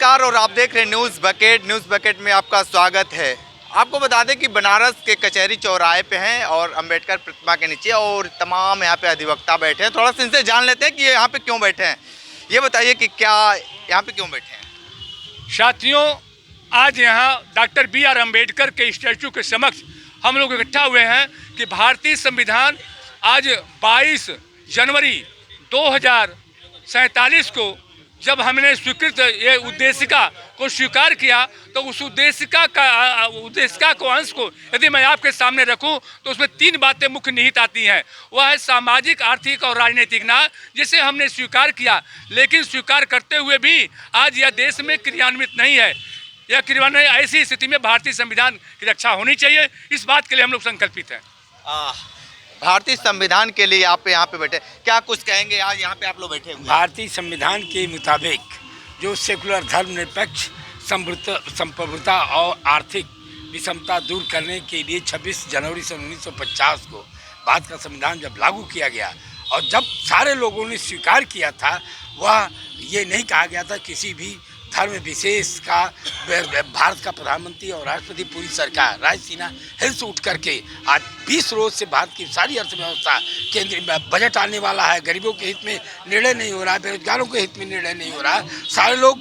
नमस्कार और आप देख रहे हैं न्यूज़ बकेट में आपका स्वागत है। आपको बता दें कि बनारस के कचहरी चौराहे पे हैं और अंबेडकर प्रतिमा के नीचे और तमाम यहाँ पे अधिवक्ता बैठे हैं। थोड़ा सा इनसे जान लेते हैं कि ये यहाँ पे क्यों बैठे हैं। ये बताइए कि क्या यहाँ पे क्यों बैठे हैं। साथियों, आज यहाँ डॉक्टर बी.आर. अम्बेडकर के स्टैचू के समक्ष हम लोग इकट्ठा हुए हैं कि भारतीय संविधान आज 22 जनवरी 2047 को जब हमने स्वीकृत ये उद्देशिका को स्वीकार किया तो उस उद्देशिका को अंश को यदि मैं आपके सामने रखूं तो उसमें 3 बातें मुख्य निहित आती हैं। वह है सामाजिक, आर्थिक और राजनीतिक न्याय, जिसे हमने स्वीकार किया, लेकिन स्वीकार करते हुए भी आज यह देश में क्रियान्वित नहीं है। यह क्रियान्वयन ऐसी स्थिति में भारतीय संविधान की रक्षा होनी चाहिए। इस बात के लिए हम लोग संकल्पित हैं। भारतीय संविधान के लिए आप यहाँ पे बैठे, क्या कुछ कहेंगे? आज यहाँ पे आप लोग बैठे हुए भारतीय संविधान के मुताबिक जो सेकुलर धर्मनिरपेक्ष संप्रभुता और आर्थिक विषमता दूर करने के लिए 26 जनवरी सन 1950 को भारत का संविधान जब लागू किया गया और जब सारे लोगों ने स्वीकार किया था, वह ये नहीं कहा गया था किसी भी धर्म विशेष का भारत का प्रधानमंत्री और राष्ट्रपति पूरी सरकार राजसीना हिल से उठ करके आज 20 रोज से भारत की सारी अर्थव्यवस्था केंद्रीय बजट आने वाला है। गरीबों के हित में निर्णय नहीं हो रहा है, बेरोजगारों के हित में निर्णय नहीं हो रहा है, सारे लोग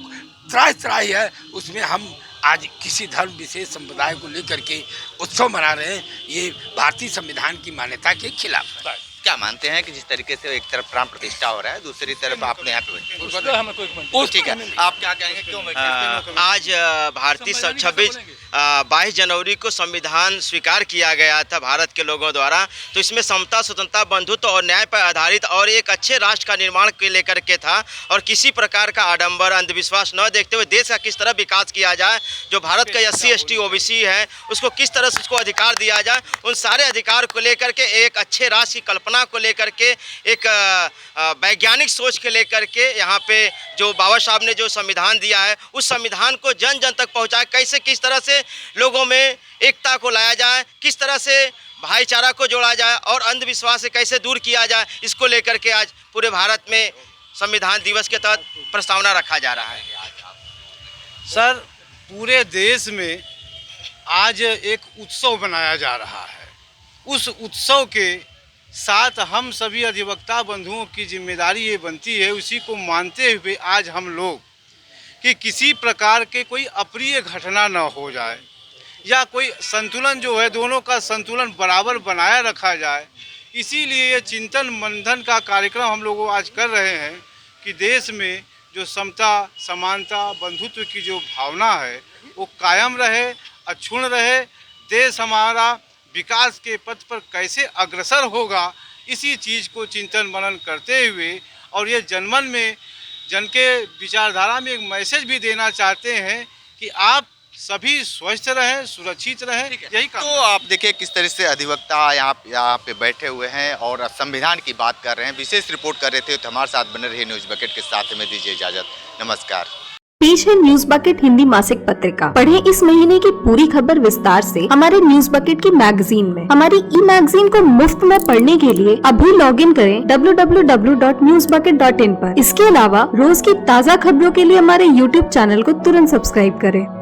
त्राही है। उसमें हम आज किसी धर्म विशेष संप्रदाय को लेकर के उत्सव मना रहे हैं, ये भारतीय संविधान की मान्यता के खिलाफ है। क्या मानते हैं कि जिस तरीके से एक तरफ प्राण प्रतिष्ठा हो रहा है, दूसरी तरफ आपने यहाँ पे ठीक है, आप क्या कहेंगे क्यों बैठे? आज भारतीय 22 जनवरी को संविधान स्वीकार किया गया था भारत के लोगों द्वारा, तो इसमें समता, स्वतंत्रता, बंधुत्व और न्याय पर आधारित और एक अच्छे राष्ट्र का निर्माण के लेकर के था। और किसी प्रकार का आडंबर, अंधविश्वास न देखते हुए देश का किस तरह विकास किया जाए, जो भारत का SC ST OBC है उसको किस तरह से उसको अधिकार दिया जाए, उन सारे अधिकार को लेकर के एक अच्छे राष्ट्र की कल्पना को लेकर के एक वैज्ञानिक सोच के लेकर के यहाँ पे जो बाबा साहब ने जो संविधान दिया है उस संविधान को जन जन तक पहुँचाए, कैसे किस तरह से लोगों में एकता को लाया जाए, किस तरह से भाईचारा को जोड़ा जाए और अंधविश्वास से कैसे दूर किया जाए, इसको लेकर के आज पूरे भारत में संविधान दिवस के तहत प्रस्तावना रखा जा रहा है। सर, पूरे देश में आज एक उत्सव मनाया जा रहा है। उस उत्सव के साथ हम सभी अधिवक्ता बंधुओं की जिम्मेदारी ये बनती है, उसी को मानते हुए आज हम लोग कि किसी प्रकार के कोई अप्रिय घटना न हो जाए या कोई संतुलन जो है दोनों का संतुलन बराबर बनाया रखा जाए, इसीलिए ये चिंतन मंथन का कार्यक्रम हम लोग आज कर रहे हैं कि देश में जो समता, समानता, बंधुत्व की जो भावना है वो कायम रहे, अक्षुण्ण रहे। देश हमारा विकास के पथ पर कैसे अग्रसर होगा, इसी चीज़ को चिंतन मनन करते हुए और ये जनमन में, जन के विचारधारा में एक मैसेज भी देना चाहते हैं कि आप सभी स्वस्थ रहें, सुरक्षित रहें, यही काम। तो आप देखिए किस तरह से अधिवक्ता यहाँ पे बैठे हुए हैं और संविधान की बात कर रहे हैं। विशेष रिपोर्ट कर रहे थे, तो हमारे साथ बने रहिए न्यूज़ बकेट के साथ। हमें दीजिए इजाजत, नमस्कार। पेश है न्यूज़ बकेट हिंदी मासिक पत्रिका। पढ़ें इस महीने की पूरी खबर विस्तार से हमारे न्यूज़ बकेट की मैगजीन में। हमारी मैगजीन को मुफ्त में पढ़ने के लिए अभी लॉगिन करें www.newsbucket.in पर। इसके अलावा रोज की ताज़ा खबरों के लिए हमारे YouTube चैनल को तुरंत सब्सक्राइब करें।